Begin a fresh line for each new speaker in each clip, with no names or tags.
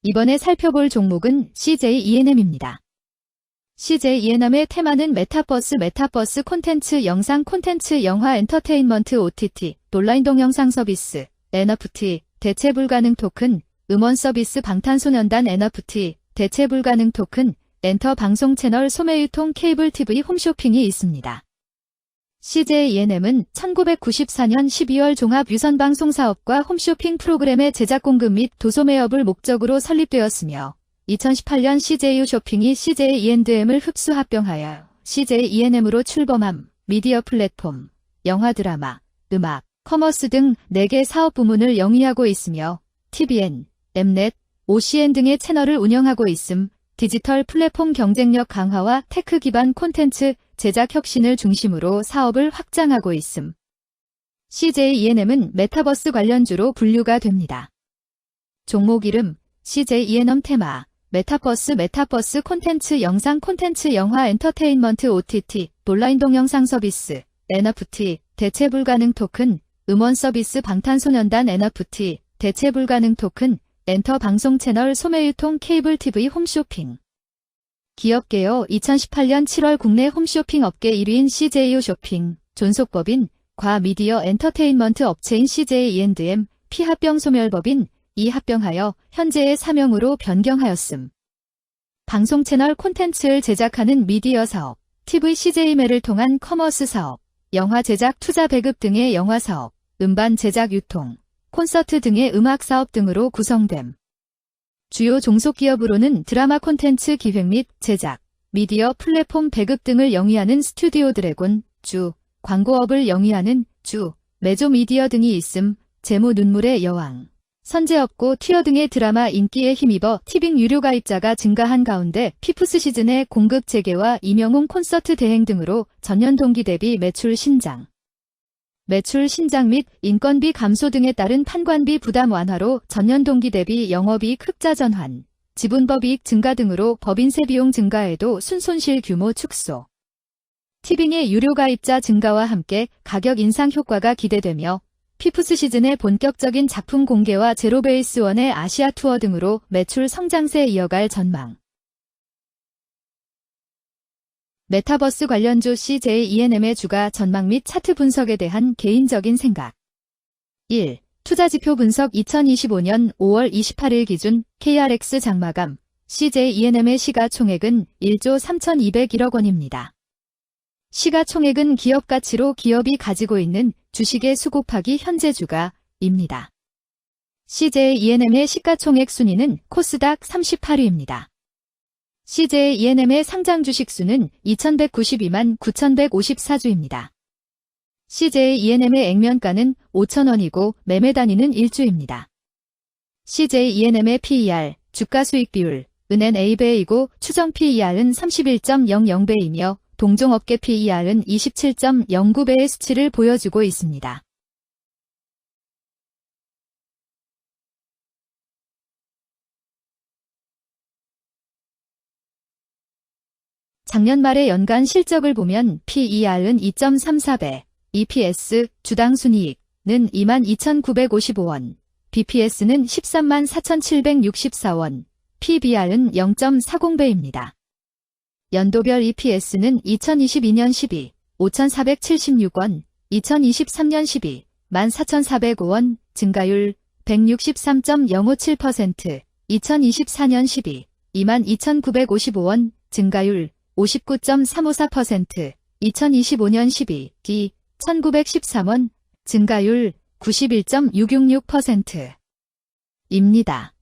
이번에 살펴볼 종목은 CJ E&M입니다. CJ E&M의 테마는 메타버스 콘텐츠, 영상 콘텐츠, 영화 엔터테인먼트, OTT, 온라인 동영상 서비스, NFT, 대체 불가능 토큰, 음원 서비스, 방탄소년단 NFT, 대체 불가능 토큰, 엔터 방송 채널, 소매 유통, 케이블 TV, 홈쇼핑이 있습니다. CJ E&M은 1994년 12월 종합 유선방송사업과 홈쇼핑 프로그램의 제작 공급 및 도소매업을 목적으로 설립되었으며 2018년 CJ 쇼핑이 CJ E&M을 흡수 합병하여 CJ E&M으로 출범함. 미디어 플랫폼, 영화, 드라마, 음악, 커머스 등 4개 사업 부문을 영위하고 있으며 TVN, Mnet, OCN 등의 채널을 운영하고 있음. 디지털 플랫폼 경쟁력 강화와 테크 기반 콘텐츠 제작 혁신을 중심으로 사업을 확장하고 있음. CJ E&M은 메타버스 관련주로 분류가 됩니다. 종목 이름 CJ E&M 테마 메타버스 콘텐츠, 영상 콘텐츠, 영화 엔터테인먼트, OTT, 온라인 동영상 서비스, NFT, 대체 불가능 토큰, 음원 서비스, 방탄소년단 NFT, 대체 불가능 토큰, 엔터 방송 채널, 소매 유통, 케이블 TV, 홈쇼핑. 기업 개요 2018년 7월 국내 홈쇼핑 업계 1위인 CJ 쇼핑, 존속법인 과미디어 엔터테인먼트 업체인 CJ E&M, 피합병 소멸법인 이합병하여 현재의 사명으로 변경하였음. 방송 채널 콘텐츠를 제작하는 미디어 사업, TV CJ매를 통한 커머스 사업, 영화 제작 투자 배급 등의 영화 사업, 음반 제작 유통, 콘서트 등의 음악 사업 등으로 구성됨. 주요 종속기업으로는 드라마 콘텐츠 기획 및 제작, 미디어 플랫폼 배급 등을 영위하는 스튜디오 드래곤, 주, 광고업을 영위하는 주, 메조 미디어 등이 있음. 재무 눈물의 여왕, 선제업고, 튀어 등의 드라마 인기에 힘입어 티빙 유료 가입자가 증가한 가운데 피프스 시즌의 공급 재개와 임영웅 콘서트 대행 등으로 전년 동기 대비 매출 신장 및 인건비 감소 등에 따른 판관비 부담 완화로 전년 동기 대비 영업이익 흑자 전환, 지분법이익 증가 등으로 법인세 비용 증가에도 순손실 규모 축소. 티빙의 유료 가입자 증가와 함께 가격 인상 효과가 기대되며 피프스 시즌의 본격적인 작품 공개와 제로베이스1의 아시아 투어 등으로 매출 성장세 이어갈 전망. 메타버스 관련주 CJ E&M의 주가 전망 및 차트 분석에 대한 개인적인 생각. 1. 투자지표 분석 2025년 5월 28일 기준 KRX 장마감 CJ E&M의 시가총액은 1조 3,201억 원입니다. 시가총액은 기업가치로 기업이 가지고 있는 주식의 수 곱하기 현재 주가입니다. CJ E&M의 시가총액 순위는 코스닥 38위입니다. CJ E&M의 상장 주식 수는 2192만 9154주입니다. CJ E&M의 액면가는 5,000원이고 매매 단위는 1주입니다. CJ E&M의 PER, 주가 수익 비율, 은 A배이고 추정 PER은 31.00배이며 동종업계 PER은 27.09배의 수치를 보여주고 있습니다. 작년 말의 연간 실적을 보면 PER은 2.34배, EPS, 주당 순이익은 22,955원, BPS는 134만 4,764원, PBR은 0.40배입니다. 연도별 EPS는 2022년 12, 5,476원, 2023년 12, 14,405원, 증가율 163.057%, 2024년 12, 22,955원, 증가율 59.354%, 2025년 12기 1,913원, 증가율 91.666%입니다.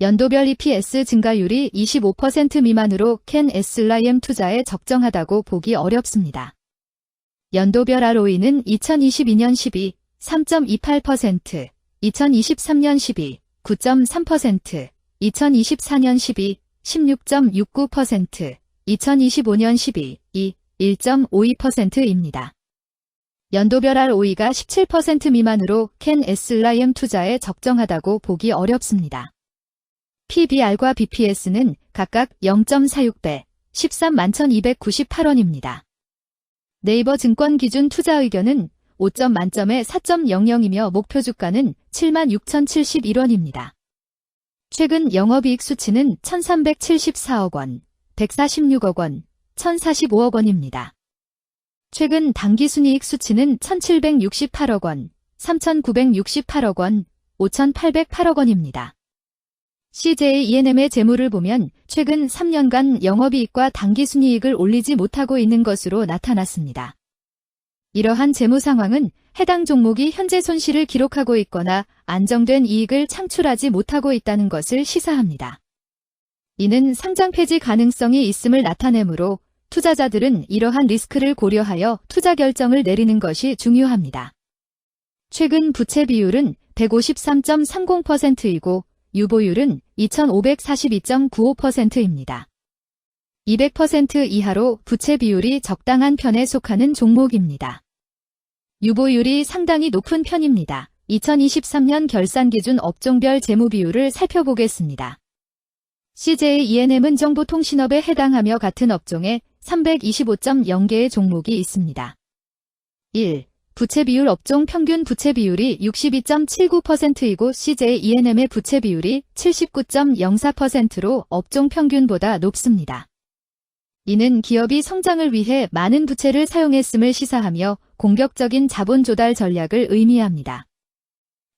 연도별 EPS 증가율이 25% 미만으로 캔 SLIM 투자에 적정하다고 보기 어렵습니다. 연도별 ROE는 2022년 12, 3.28%, 2023년 12, 9.3%, 2024년 12, 16.69%, 2025년 12, 1.52%입니다. 연도별 ROE가 17% 미만으로 캔 SLIM 투자에 적정하다고 보기 어렵습니다. PBR과 BPS는 각각 0.46배, 131,298원입니다. 네이버 증권 기준 투자 의견은 5점 만점에 4.00이며 목표 주가는 76,071원입니다. 최근 영업이익 수치는 1374억 원, 146억 원, 1045억 원입니다. 최근 당기순이익 수치는 1768억 원, 3968억 원, 5808억 원입니다. CJ E&M의 재무를 보면 최근 3년간 영업이익과 당기순이익을 올리지 못하고 있는 것으로 나타났습니다. 이러한 재무 상황은 해당 종목이 현재 손실을 기록하고 있거나 안정된 이익을 창출하지 못하고 있다는 것을 시사합니다. 이는 상장 폐지 가능성이 있음을 나타내므로 투자자들은 이러한 리스크를 고려하여 투자 결정을 내리는 것이 중요합니다. 최근 부채 비율은 153.30%이고 유보율은 2542.95%입니다. 200% 이하로 부채 비율이 적당한 편에 속하는 종목입니다. 유보율이 상당히 높은 편입니다. 2023년 결산 기준 업종별 재무 비율을 살펴보겠습니다. CJ E&M은 정보통신업에 해당하며 같은 업종에 325.0개의 종목이 있습니다. 1. 부채 비율 업종 평균 부채 비율이 62.79%이고 CJ E&M의 부채 비율이 79.04%로 업종 평균보다 높습니다. 이는 기업이 성장을 위해 많은 부채를 사용했음을 시사하며 공격적인 자본 조달 전략을 의미합니다.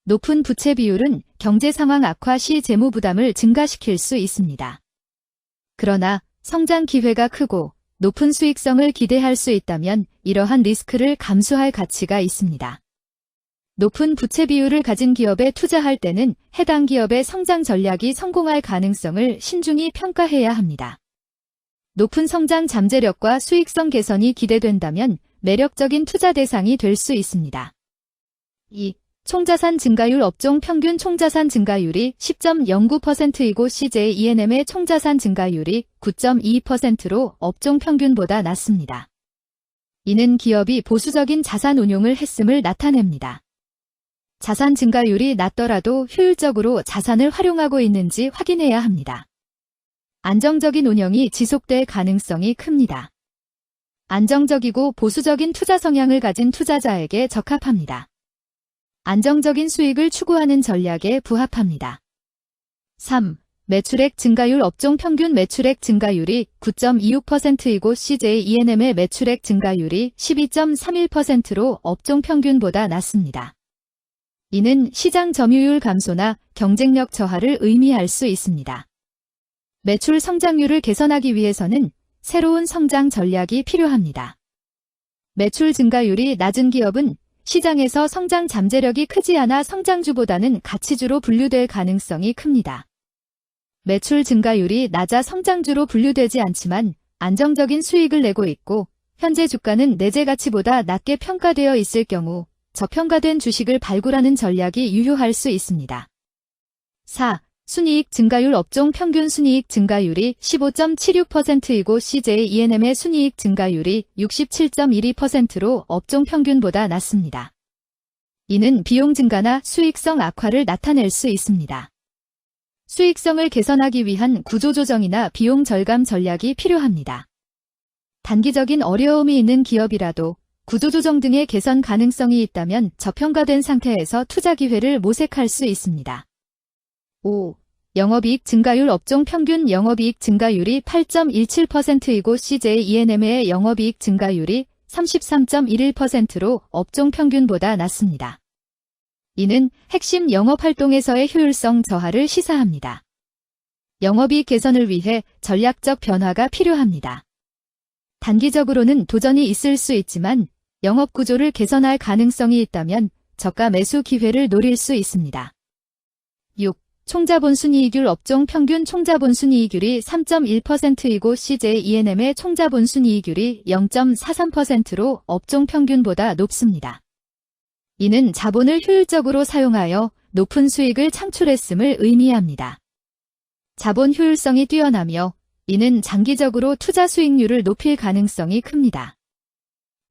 높은 부채 비율은 경제 상황 악화 시 재무 부담을 증가시킬 수 있습니다. 그러나 성장 기회가 크고 높은 수익성을 기대할 수 있다면 이러한 리스크를 감수할 가치가 있습니다. 높은 부채 비율을 가진 기업에 투자할 때는 해당 기업의 성장 전략이 성공할 가능성을 신중히 평가해야 합니다. 높은 성장 잠재력과 수익성 개선이 기대된다면 매력적인 투자 대상이 될 수 있습니다. 2. 총자산 증가율 업종 평균 총자산 증가율이 10.09%이고 CJ E&M의 총자산 증가율이 9.22%로 업종 평균보다 낮습니다. 이는 기업이 보수적인 자산 운용을 했음을 나타냅니다. 자산 증가율이 낮더라도 효율적으로 자산을 활용하고 있는지 확인해야 합니다. 안정적인 운영이 지속될 가능성이 큽니다. 안정적이고 보수적인 투자 성향을 가진 투자자에게 적합합니다. 안정적인 수익을 추구하는 전략에 부합합니다. 3. 매출액 증가율 업종 평균 매출액 증가율이 9.26%이고 CJ E&M의 매출액 증가율이 12.31%로 업종 평균보다 낮습니다. 이는 시장 점유율 감소나 경쟁력 저하를 의미할 수 있습니다. 매출 성장률을 개선하기 위해서는 새로운 성장 전략이 필요합니다. 매출 증가율이 낮은 기업은 시장에서 성장 잠재력이 크지 않아 성장주보다는 가치주로 분류될 가능성이 큽니다. 매출 증가율이 낮아 성장주로 분류되지 않지만 안정적인 수익을 내고 있고 현재 주가는 내재 가치보다 낮게 평가되어 있을 경우 저평가된 주식을 발굴하는 전략이 유효할 수 있습니다. 4. 순이익 증가율 업종 평균 순이익 증가율이 15.76%이고 CJ E&M의 순이익 증가율이 67.12%로 업종 평균보다 낮습니다. 이는 비용 증가나 수익성 악화를 나타낼 수 있습니다. 수익성을 개선하기 위한 구조조정이나 비용 절감 전략이 필요합니다. 단기적인 어려움이 있는 기업이라도 구조조정 등의 개선 가능성이 있다면 저평가된 상태에서 투자 기회를 모색할 수 있습니다. 5. 영업이익 증가율 업종 평균 영업이익 증가율이 8.17%이고 CJ E&M의 영업이익 증가율이 33.11%로 업종 평균보다 낮습니다. 이는 핵심 영업활동에서의 효율성 저하를 시사합니다. 영업이익 개선을 위해 전략적 변화가 필요합니다. 단기적으로는 도전이 있을 수 있지만 영업구조를 개선할 가능성이 있다면 저가 매수 기회를 노릴 수 있습니다. 6. 총자본 순이익률 업종 평균 총자본 순이익률이 3.1%이고 CJ E&M의 총자본 순이익률이 0.43%로 업종 평균보다 높습니다. 이는 자본을 효율적으로 사용하여 높은 수익을 창출했음을 의미합니다. 자본 효율성이 뛰어나며 이는 장기적으로 투자 수익률을 높일 가능성이 큽니다.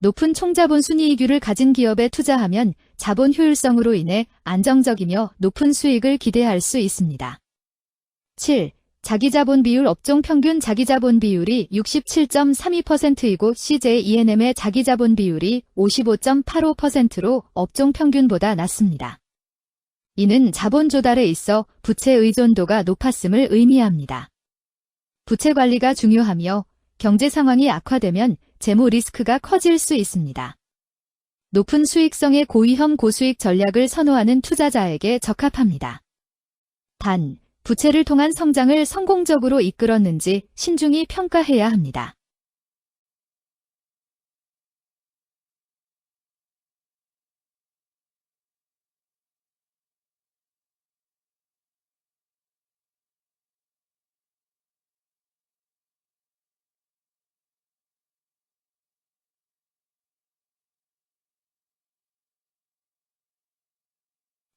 높은 총자본 순이익률을 가진 기업에 투자하면 자본 효율성으로 인해 안정적이며 높은 수익을 기대할 수 있습니다. 7. 자기자본 비율 업종 평균 자기자본 비율이 67.32%이고 CJ E&M의 자기자본 비율이 55.85%로 업종 평균보다 낮습니다. 이는 자본 조달에 있어 부채 의존도가 높았음을 의미합니다. 부채 관리가 중요하며 경제 상황이 악화되면 재무 리스크가 커질 수 있습니다. 높은 수익성의 고위험 고수익 전략을 선호하는 투자자에게 적합합니다. 단, 부채를 통한 성장을 성공적으로 이끌었는지 신중히 평가해야 합니다.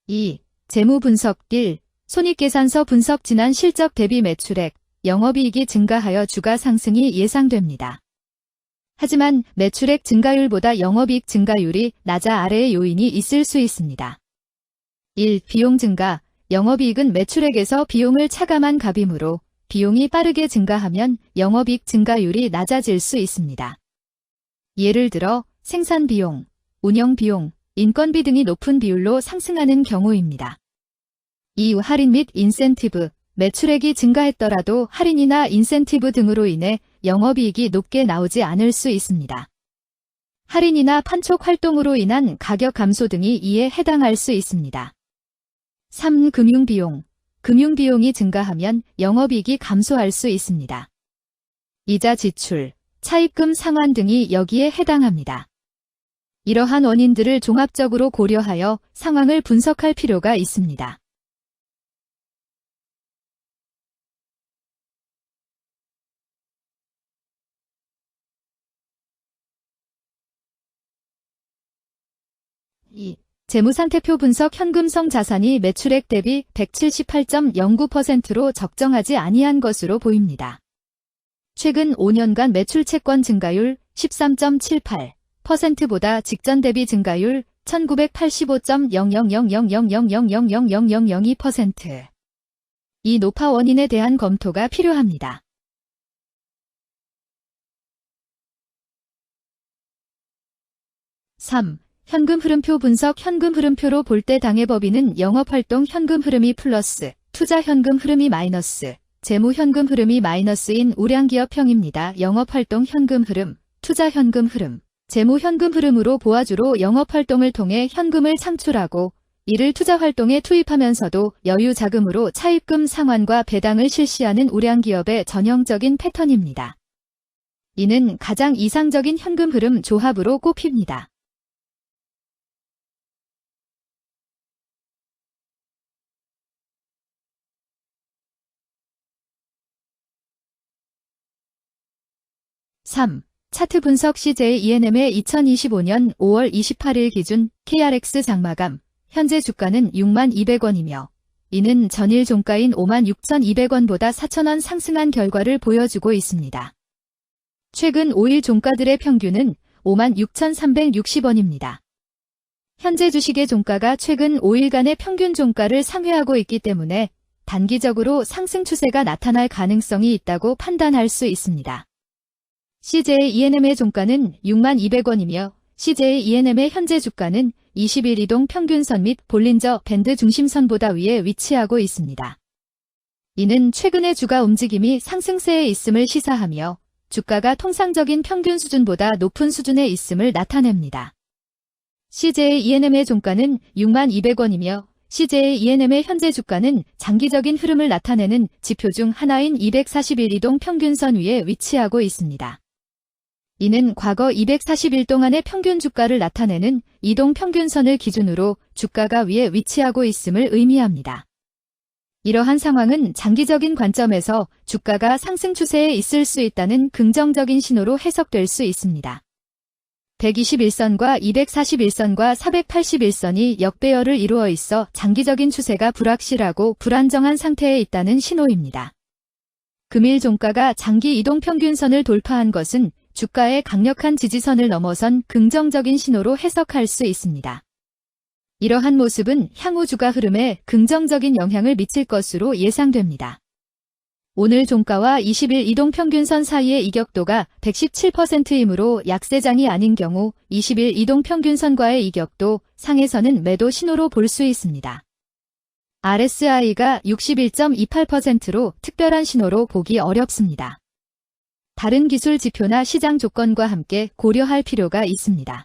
(2) 재무 분석 1. 손익계산서 분석 지난 실적 대비 매출액, 영업이익이 증가하여 주가 상승이 예상됩니다. 하지만 매출액 증가율보다 영업이익 증가율이 낮아 아래의 요인이 있을 수 있습니다. 1. 비용 증가, 영업이익은 매출액에서 비용을 차감한 값이므로 비용이 빠르게 증가하면 영업이익 증가율이 낮아질 수 있습니다. 예를 들어 생산비용, 운영비용, 인건비 등이 높은 비율로 상승하는 경우입니다. 2. 할인 및 인센티브, 매출액이 증가했더라도 할인이나 인센티브 등으로 인해 영업이익이 높게 나오지 않을 수 있습니다. 할인이나 판촉 활동으로 인한 가격 감소 등이 이에 해당할 수 있습니다. 3. 금융비용, 금융비용이 증가하면 영업이익이 감소할 수 있습니다. 이자 지출, 차입금 상환 등이 여기에 해당합니다. 이러한 원인들을 종합적으로 고려하여 상황을 분석할 필요가 있습니다. (2) 재무상태표 분석 현금성 자산이 매출액 대비 178.09%로 적정하지 아니한 것으로 보입니다. 최근 5년간 매출 채권 증가율 13.78%보다 직전 대비 증가율 1985.000000000002%. 이 노파 원인에 대한 검토가 필요합니다. (3) 현금 흐름표 분석 현금 흐름표로 볼 때 당해 법인은 영업활동 현금 흐름이 플러스, 투자 현금 흐름이 마이너스, 재무 현금 흐름이 마이너스인 우량기업형입니다. 영업활동 현금 흐름, 투자 현금 흐름, 재무 현금 흐름으로 보아주로 영업활동을 통해 현금을 창출하고 이를 투자활동에 투입하면서도 여유 자금으로 차입금 상환과 배당을 실시하는 우량기업의 전형적인 패턴입니다. 이는 가장 이상적인 현금 흐름 조합으로 꼽힙니다. (3) 차트 분석 CJ E&M의 2025년 5월 28일 기준 KRX 장마감, 현재 주가는 62,200원이며 이는 전일 종가인 56,200원보다 4,000원 상승한 결과를 보여주고 있습니다. 최근 5일 종가들의 평균은 56,360원입니다. 현재 주식의 종가가 최근 5일간의 평균 종가를 상회하고 있기 때문에 단기적으로 상승 추세가 나타날 가능성이 있다고 판단할 수 있습니다. CJ E&M의 종가는 62,200원이며 CJ E&M의 현재 주가는 20일 이동 평균선 및 볼린저 밴드 중심선보다 위에 위치하고 있습니다. 이는 최근의 주가 움직임이 상승세에 있음을 시사하며 주가가 통상적인 평균 수준보다 높은 수준에 있음을 나타냅니다. CJ E&M의 종가는 62,200원이며 CJ E&M의 현재 주가는 장기적인 흐름을 나타내는 지표 중 하나인 241 이동 평균선 위에 위치하고 있습니다. 이는 과거 240일 동안의 평균 주가를 나타내는 이동 평균선을 기준으로 주가가 위에 위치하고 있음을 의미합니다. 이러한 상황은 장기적인 관점에서 주가가 상승 추세에 있을 수 있다는 긍정적인 신호로 해석될 수 있습니다. 121선과 241선과 481선이 역배열을 이루어 있어 장기적인 추세가 불확실하고 불안정한 상태에 있다는 신호입니다. 금일 종가가 장기 이동 평균선을 돌파한 것은 주가의 강력한 지지선을 넘어선 긍정적인 신호로 해석할 수 있습니다. 이러한 모습은 향후 주가 흐름에 긍정적인 영향을 미칠 것으로 예상됩니다. 오늘 종가와 20일 이동평균선 사이의 이격도가 117%이므로 약세장이 아닌 경우 20일 이동평균선과의 이격도 상에서는 매도 신호로 볼 수 있습니다. RSI가 61.28%로 특별한 신호로 보기 어렵습니다. 다른 기술 지표나 시장 조건과 함께 고려할 필요가 있습니다.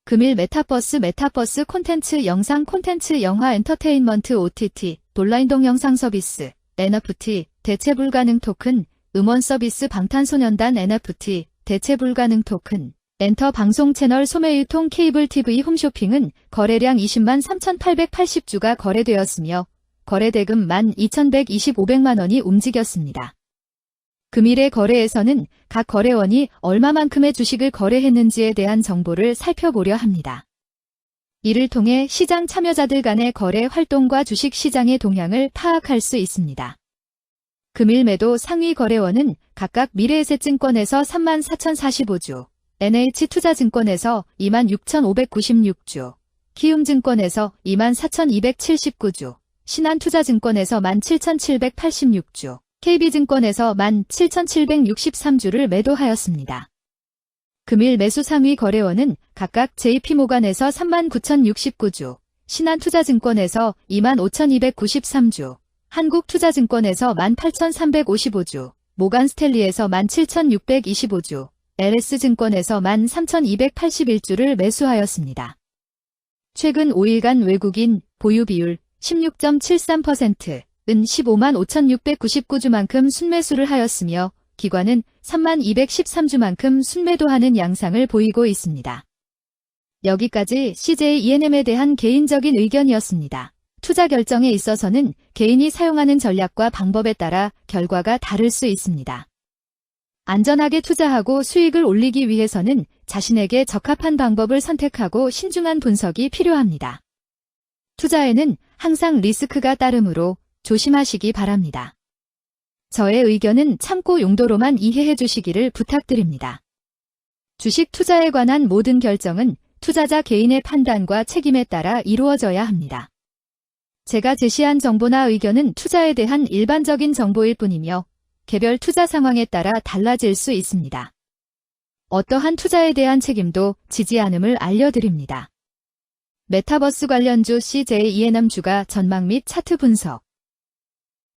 금일 메타버스 콘텐츠 영상 콘텐츠 영화 엔터테인먼트 OTT 온라인 동영상 서비스 NFT 대체 불가능 토큰 음원 서비스 방탄소년단 NFT 대체 불가능 토큰 엔터 방송 채널 소매 유통 케이블 TV 홈쇼핑은 거래량 20만 3,880주가 거래되었으며 거래대금 12,125백만 원이 움직였습니다. 금일의 거래에서는 각 거래원이 얼마만큼의 주식을 거래했는지에 대한 정보를 살펴보려 합니다. 이를 통해 시장 참여자들 간의 거래 활동과 주식 시장의 동향을 파악할 수 있습니다. 금일 매도 상위 거래원은 각각 미래에셋증권에서 34,045주, NH투자증권에서 26,596주, 키움증권에서 24,279주, 신한투자증권에서 17,786주, KB증권에서 17,763주를 매도하였습니다. 금일 매수 상위 거래원은 각각 JP모간에서 39,069주, 신한투자증권에서 25,293주, 한국투자증권에서 18,355주, 모간스탠리에서 17,625주, LS증권에서 13,281주를 매수하였습니다. 최근 5일간 외국인 보유 비율 16.73%, 은 15만 5,699주만큼 순매수를 하였으며 기관은 3만 213주만큼 순매도하는 양상을 보이고 있습니다. 여기까지 CJ ENM에 대한 개인적인 의견이었습니다. 투자 결정에 있어서는 개인이 사용하는 전략과 방법에 따라 결과가 다를 수 있습니다. 안전하게 투자하고 수익을 올리기 위해서는 자신에게 적합한 방법을 선택하고 신중한 분석이 필요합니다. 투자에는 항상 리스크가 따르므로 조심하시기 바랍니다. 저의 의견은 참고 용도로만 이해해 주시기를 부탁드립니다. 주식 투자에 관한 모든 결정은 투자자 개인의 판단과 책임에 따라 이루어져야 합니다. 제가 제시한 정보나 의견은 투자에 대한 일반적인 정보일 뿐이며 개별 투자 상황에 따라 달라질 수 있습니다. 어떠한 투자에 대한 책임도 지지 않음을 알려드립니다. 메타버스 관련주 CJ ENM 주가 전망 및 차트 분석